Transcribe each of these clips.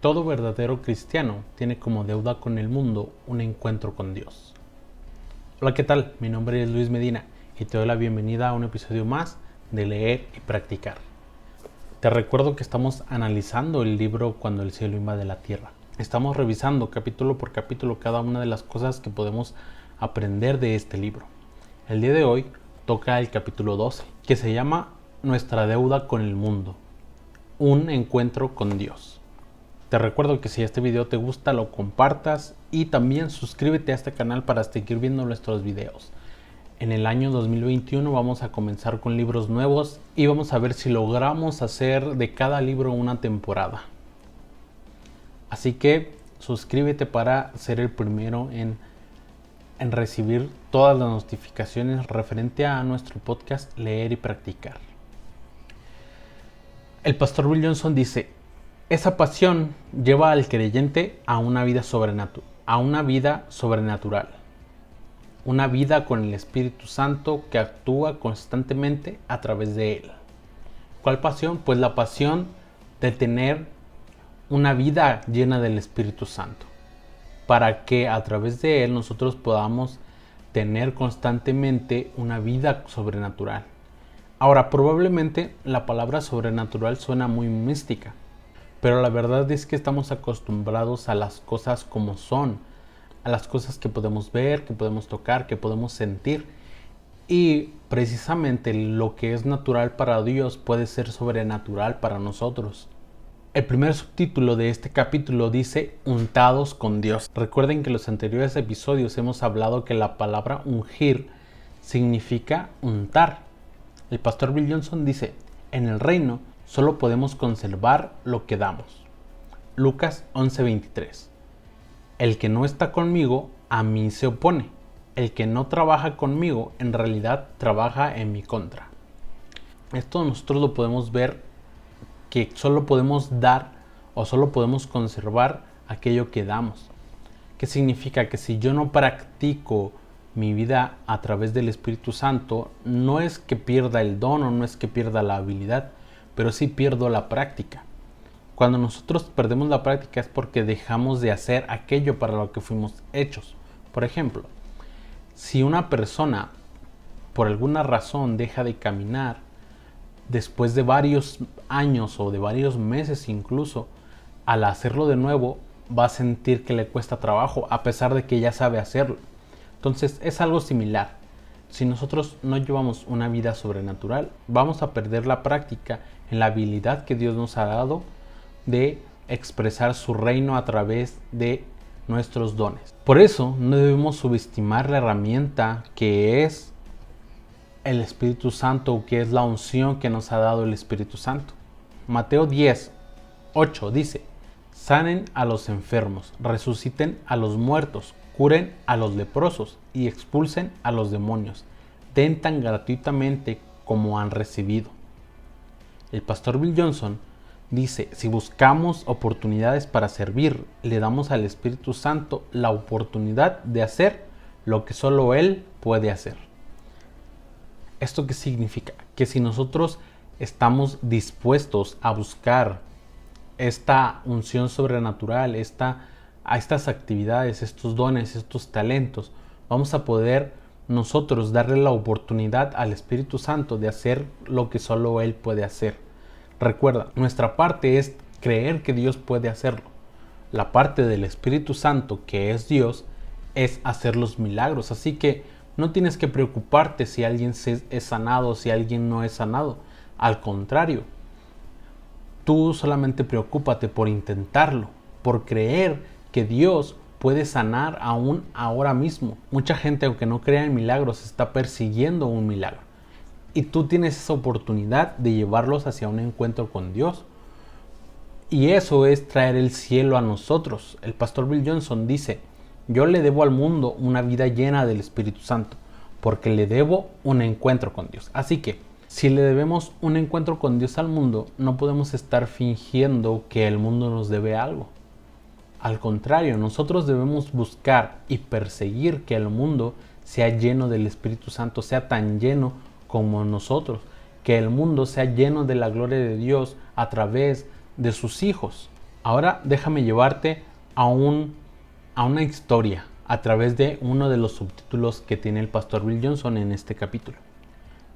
Todo verdadero cristiano tiene como deuda con el mundo un encuentro con Dios. Hola, ¿qué tal? Mi nombre es Luis Medina y te doy la bienvenida a un episodio más de Leer y Practicar. Te recuerdo que estamos analizando el libro Cuando el cielo invade la tierra. Estamos revisando capítulo por capítulo cada una de las cosas que podemos aprender de este libro. El día de hoy toca el capítulo 12, que se llama Nuestra deuda con el mundo, un encuentro con Dios. Te recuerdo que si este video te gusta lo compartas y también suscríbete a este canal para seguir viendo nuestros videos. En el año 2021 vamos a comenzar con libros nuevos y vamos a ver si logramos hacer de cada libro una temporada. Así que suscríbete para ser el primero en recibir todas las notificaciones referente a nuestro podcast Leer y Practicar. El pastor Bill Johnson dice: esa pasión lleva al creyente a una vida sobrenatural, una vida con el Espíritu Santo que actúa constantemente a través de él. ¿Cuál pasión? Pues la pasión de tener una vida llena del Espíritu Santo, para que a través de él nosotros podamos tener constantemente una vida sobrenatural. Ahora, probablemente la palabra sobrenatural suena muy mística, pero la verdad es que estamos acostumbrados a las cosas como son, a las cosas que podemos ver, que podemos tocar, que podemos sentir. Y precisamente lo que es natural para Dios puede ser sobrenatural para nosotros. El primer subtítulo de este capítulo dice untados con Dios. Recuerden que en los anteriores episodios hemos hablado que la palabra ungir significa untar. El pastor Bill Johnson dice: en el reino solo podemos conservar lo que damos. Lucas 11:23. El que no está conmigo, a mí se opone. El que no trabaja conmigo, en realidad trabaja en mi contra. Esto nosotros lo podemos ver, que solo podemos dar o solo podemos conservar aquello que damos. ¿Qué significa? Que si yo no practico mi vida a través del Espíritu Santo, no es que pierda el don o no es que pierda la habilidad, pero sí pierdo la práctica. Cuando nosotros perdemos la práctica es porque dejamos de hacer aquello para lo que fuimos hechos. Por ejemplo, si una persona por alguna razón deja de caminar, después de varios años o de varios meses incluso, al hacerlo de nuevo va a sentir que le cuesta trabajo a pesar de que ya sabe hacerlo. Entonces es algo similar. Si nosotros no llevamos una vida sobrenatural, vamos a perder la práctica en la habilidad que Dios nos ha dado de expresar su reino a través de nuestros dones. Por eso no debemos subestimar la herramienta que es el Espíritu Santo, o que es la unción que nos ha dado el Espíritu Santo. Mateo 10:8 dice: sanen a los enfermos, resuciten a los muertos, curen a los leprosos y expulsen a los demonios. Den tan gratuitamente como han recibido. El pastor Bill Johnson dice: si buscamos oportunidades para servir, le damos al Espíritu Santo la oportunidad de hacer lo que solo Él puede hacer. ¿Esto qué significa? Que si nosotros estamos dispuestos a buscar esta unción sobrenatural, a estas actividades, estos dones, estos talentos, vamos a poder nosotros darle la oportunidad al Espíritu Santo de hacer lo que solo Él puede hacer. Recuerda, nuestra parte es creer que Dios puede hacerlo. La parte del Espíritu Santo, que es Dios, es hacer los milagros. Así que no tienes que preocuparte si alguien es sanado o si alguien no es sanado. Al contrario, tú solamente preocúpate por intentarlo, por creer que Dios puede sanar aún ahora mismo. Mucha gente, aunque no crea en milagros, está persiguiendo un milagro. Y tú tienes esa oportunidad de llevarlos hacia un encuentro con Dios. Y eso es traer el cielo a nosotros. El pastor Bill Johnson dice: yo le debo al mundo una vida llena del Espíritu Santo, porque le debo un encuentro con Dios. Así que, si le debemos un encuentro con Dios al mundo, no podemos estar fingiendo que el mundo nos debe algo. Al contrario, nosotros debemos buscar y perseguir que el mundo sea lleno del Espíritu Santo, sea tan lleno como nosotros, que el mundo sea lleno de la gloria de Dios a través de sus hijos. Ahora déjame llevarte a una historia a través de uno de los subtítulos que tiene el pastor Bill Johnson en este capítulo.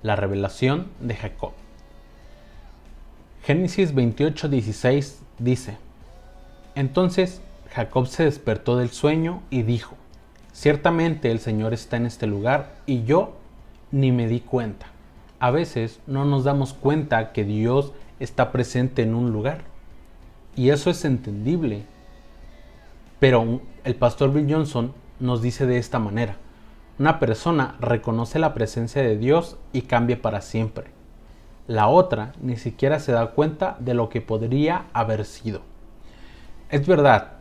La revelación de Jacob. Génesis 28:16 dice: Entonces Jacob se despertó del sueño y dijo: Ciertamente el Señor está en este lugar y yo ni me di cuenta. A veces no nos damos cuenta que Dios está presente en un lugar. Y eso es entendible. Pero el pastor Bill Johnson nos dice de esta manera: una persona reconoce la presencia de Dios y cambia para siempre. La otra ni siquiera se da cuenta de lo que podría haber sido. Es verdad,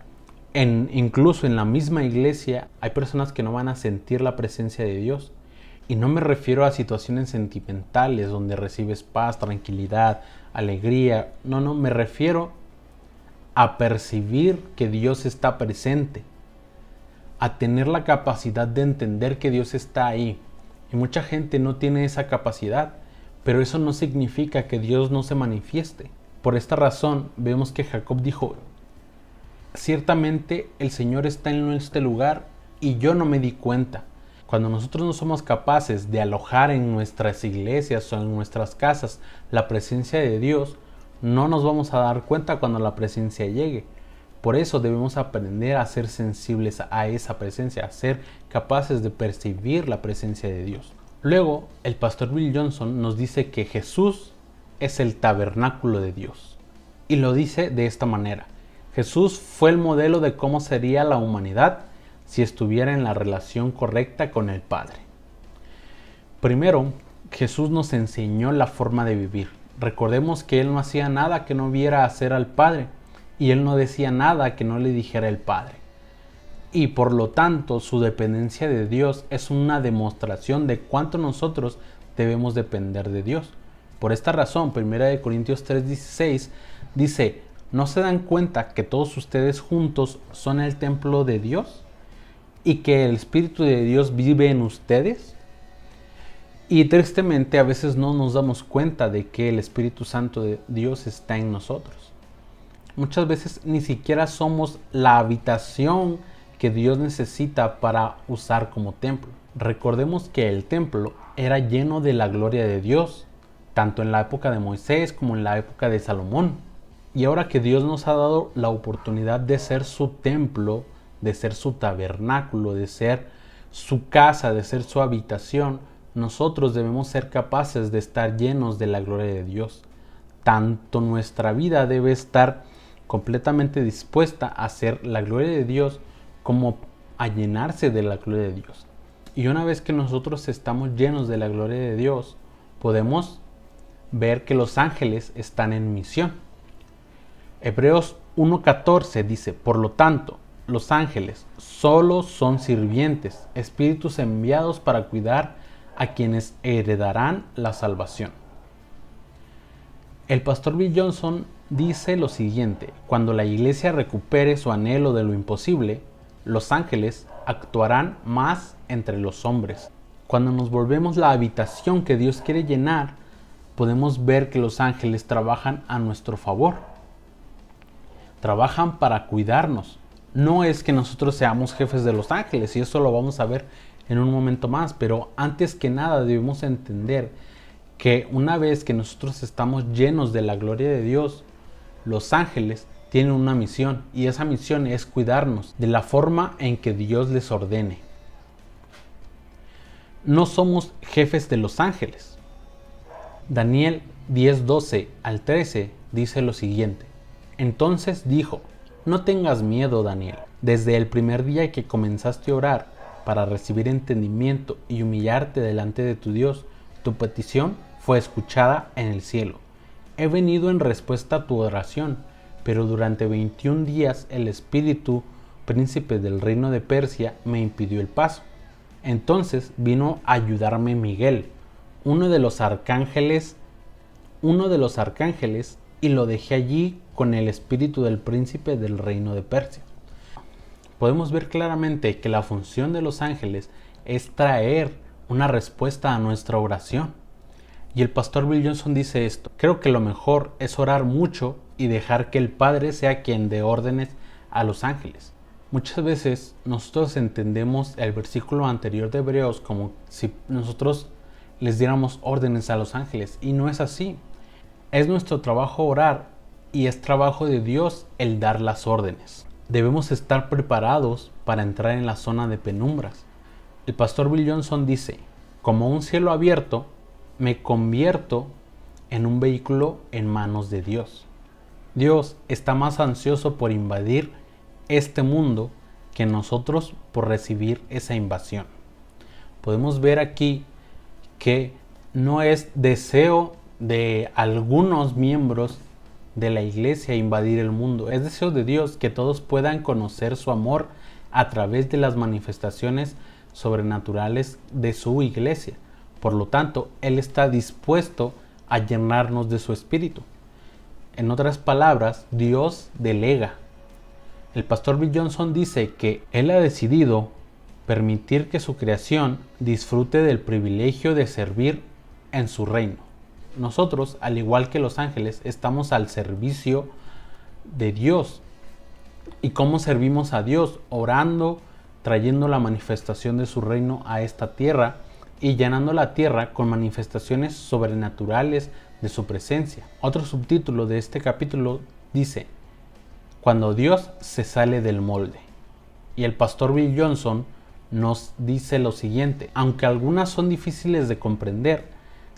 incluso en la misma iglesia hay personas que no van a sentir la presencia de Dios. Y no me refiero a situaciones sentimentales donde recibes paz, tranquilidad, alegría. No, me refiero a percibir que Dios está presente, a tener la capacidad de entender que Dios está ahí. Y mucha gente no tiene esa capacidad, pero eso no significa que Dios no se manifieste. Por esta razón vemos que Jacob dijo: ciertamente el Señor está en este lugar y yo no me di cuenta. Cuando nosotros no somos capaces de alojar en nuestras iglesias o en nuestras casas la presencia de Dios, no nos vamos a dar cuenta cuando la presencia llegue. Por eso debemos aprender a ser sensibles a esa presencia, a ser capaces de percibir la presencia de Dios. Luego, el pastor Bill Johnson nos dice que Jesús es el tabernáculo de Dios. Y lo dice de esta manera: Jesús fue el modelo de cómo sería la humanidad si estuviera en la relación correcta con el Padre. Primero, Jesús nos enseñó la forma de vivir. Recordemos que Él no hacía nada que no viera hacer al Padre, y Él no decía nada que no le dijera el Padre. Y por lo tanto, su dependencia de Dios es una demostración de cuánto nosotros debemos depender de Dios. Por esta razón, 1 Corintios 3:16 dice: ¿no se dan cuenta que todos ustedes juntos son el templo de Dios? ¿Y que el Espíritu de Dios vive en ustedes? Y tristemente a veces no nos damos cuenta de que el Espíritu Santo de Dios está en nosotros. Muchas veces ni siquiera somos la habitación que Dios necesita para usar como templo. Recordemos que el templo era lleno de la gloria de Dios, tanto en la época de Moisés como en la época de Salomón. Y ahora que Dios nos ha dado la oportunidad de ser su templo, de ser su tabernáculo, de ser su casa, de ser su habitación, nosotros debemos ser capaces de estar llenos de la gloria de Dios. Tanto nuestra vida debe estar completamente dispuesta a ser la gloria de Dios como a llenarse de la gloria de Dios. Y una vez que nosotros estamos llenos de la gloria de Dios, podemos ver que los ángeles están en misión. Hebreos 1:14 dice: por lo tanto, los ángeles solo son sirvientes, espíritus enviados para cuidar a quienes heredarán la salvación. El pastor Bill Johnson dice lo siguiente: cuando la iglesia recupere su anhelo de lo imposible, los ángeles actuarán más entre los hombres. Cuando nos volvemos la habitación que Dios quiere llenar, podemos ver que los ángeles trabajan a nuestro favor. Trabajan para cuidarnos. No es que nosotros seamos jefes de los ángeles, y eso lo vamos a ver en un momento más, pero antes que nada debemos entender que una vez que nosotros estamos llenos de la gloria de Dios, los ángeles tienen una misión, y esa misión es cuidarnos de la forma en que Dios les ordene. No somos jefes de los ángeles. Daniel 10:12 al 13 dice lo siguiente: entonces dijo: no tengas miedo, Daniel. Desde el primer día que comenzaste a orar para recibir entendimiento y humillarte delante de tu Dios, tu petición fue escuchada en el cielo. He venido en respuesta a tu oración, pero durante 21 días el espíritu, príncipe del reino de Persia, me impidió el paso. Entonces vino a ayudarme Miguel, uno de los arcángeles, y lo dejé allí con el espíritu del príncipe del reino de Persia. Podemos ver claramente que la función de los ángeles es traer una respuesta a nuestra oración. Y el pastor Bill Johnson dice esto: creo que lo mejor es orar mucho y dejar que el Padre sea quien dé órdenes a los ángeles. Muchas veces nosotros entendemos el versículo anterior de Hebreos como si nosotros les diéramos órdenes a los ángeles, y no es así. Es nuestro trabajo orar y es trabajo de Dios el dar las órdenes. Debemos estar preparados para entrar en la zona de penumbras. El pastor Bill Johnson dice: como un cielo abierto, me convierto en un vehículo en manos de Dios. Dios está más ansioso por invadir este mundo que nosotros por recibir esa invasión. Podemos ver aquí que no es deseo de algunos miembros de la iglesia invadir el mundo. Es deseo de Dios que todos puedan conocer su amor a través de las manifestaciones sobrenaturales de su iglesia. Por lo tanto, Él está dispuesto a llenarnos de su espíritu. En otras palabras, Dios delega. El pastor Bill Johnson dice que Él ha decidido permitir que su creación disfrute del privilegio de servir en su reino. Nosotros, al igual que los ángeles, estamos al servicio de Dios. ¿Y cómo servimos a Dios? Orando, trayendo la manifestación de su reino a esta tierra y llenando la tierra con manifestaciones sobrenaturales de su presencia. Otro subtítulo de este capítulo dice: cuando Dios se sale del molde. Y el pastor Bill Johnson nos dice lo siguiente: aunque algunas son difíciles de comprender,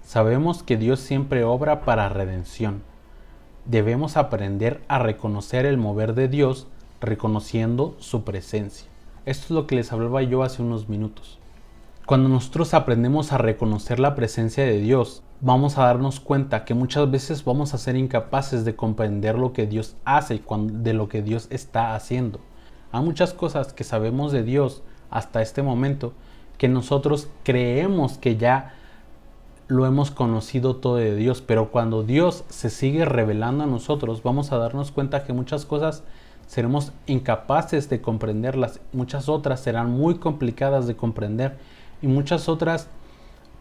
sabemos que Dios siempre obra para redención. Debemos aprender a reconocer el mover de Dios reconociendo su presencia. Esto es lo que les hablaba yo hace unos minutos. Cuando nosotros aprendemos a reconocer la presencia de Dios, vamos a darnos cuenta que muchas veces vamos a ser incapaces de comprender lo que Dios hace de lo que Dios está haciendo. Hay muchas cosas que sabemos de Dios hasta este momento que nosotros creemos que ya lo hemos conocido todo de Dios, pero cuando Dios se sigue revelando a nosotros, vamos a darnos cuenta que muchas cosas seremos incapaces de comprenderlas, muchas otras serán muy complicadas de comprender y muchas otras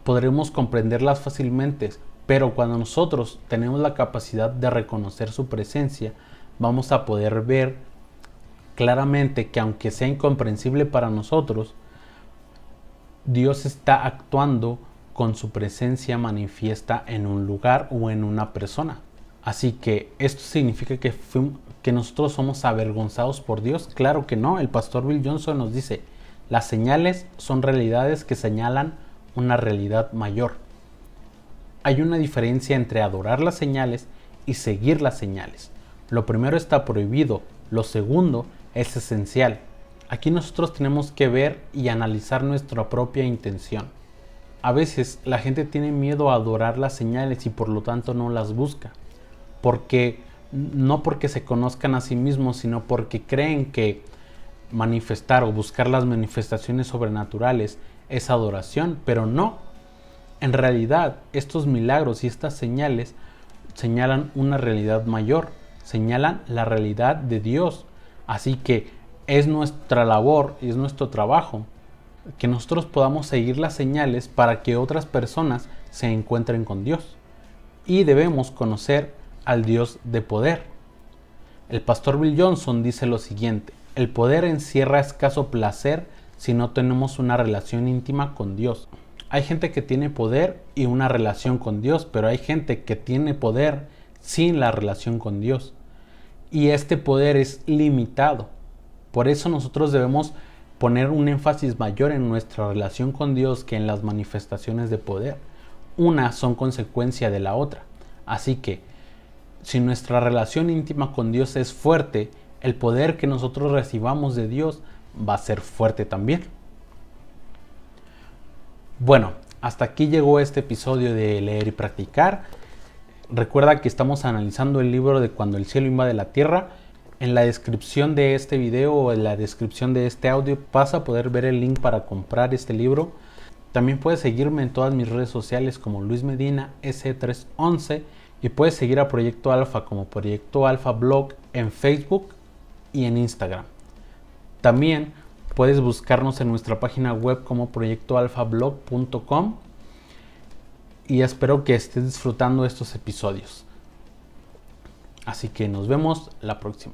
podremos comprenderlas fácilmente, pero cuando nosotros tenemos la capacidad de reconocer su presencia, vamos a poder ver claramente que aunque sea incomprensible para nosotros, Dios está actuando con su presencia manifiesta en un lugar o en una persona. Así que esto significa que nosotros somos avergonzados por Dios. Claro que no. El pastor Bill Johnson nos dice: las señales son realidades que señalan una realidad mayor. Hay una diferencia entre adorar las señales y seguir las señales. Lo primero está prohibido, lo segundo es esencial. Aquí nosotros tenemos que ver y analizar nuestra propia intención. A veces la gente tiene miedo a adorar las señales y por lo tanto no las busca. No porque se conozcan a sí mismos, sino porque creen que manifestar o buscar las manifestaciones sobrenaturales es adoración, pero no. En realidad, estos milagros y estas señales señalan una realidad mayor, señalan la realidad de Dios. Así que es nuestra labor y es nuestro trabajo que nosotros podamos seguir las señales para que otras personas se encuentren con Dios. Y debemos conocer al Dios de poder. El pastor Bill Johnson dice lo siguiente: el poder encierra escaso placer si no tenemos una relación íntima con Dios. Hay gente que tiene poder y una relación con Dios, pero hay gente que tiene poder sin la relación con Dios. Y este poder es limitado. Por eso nosotros debemos poner un énfasis mayor en nuestra relación con Dios que en las manifestaciones de poder. Una son consecuencia de la otra. Así que, si nuestra relación íntima con Dios es fuerte, el poder que nosotros recibamos de Dios va a ser fuerte también. Bueno, hasta aquí llegó este episodio de Leer y Practicar. Recuerda que estamos analizando el libro de Cuando el cielo invade la tierra. En la descripción de este video o en la descripción de este audio vas a poder ver el link para comprar este libro. También puedes seguirme en todas mis redes sociales como Luis Medina S311 y puedes seguir a Proyecto Alfa como Proyecto Alfa Blog en Facebook y en Instagram. También puedes buscarnos en nuestra página web como proyectoalfablog.com y espero que estés disfrutando estos episodios. Hasta Así que nos vemos la próxima.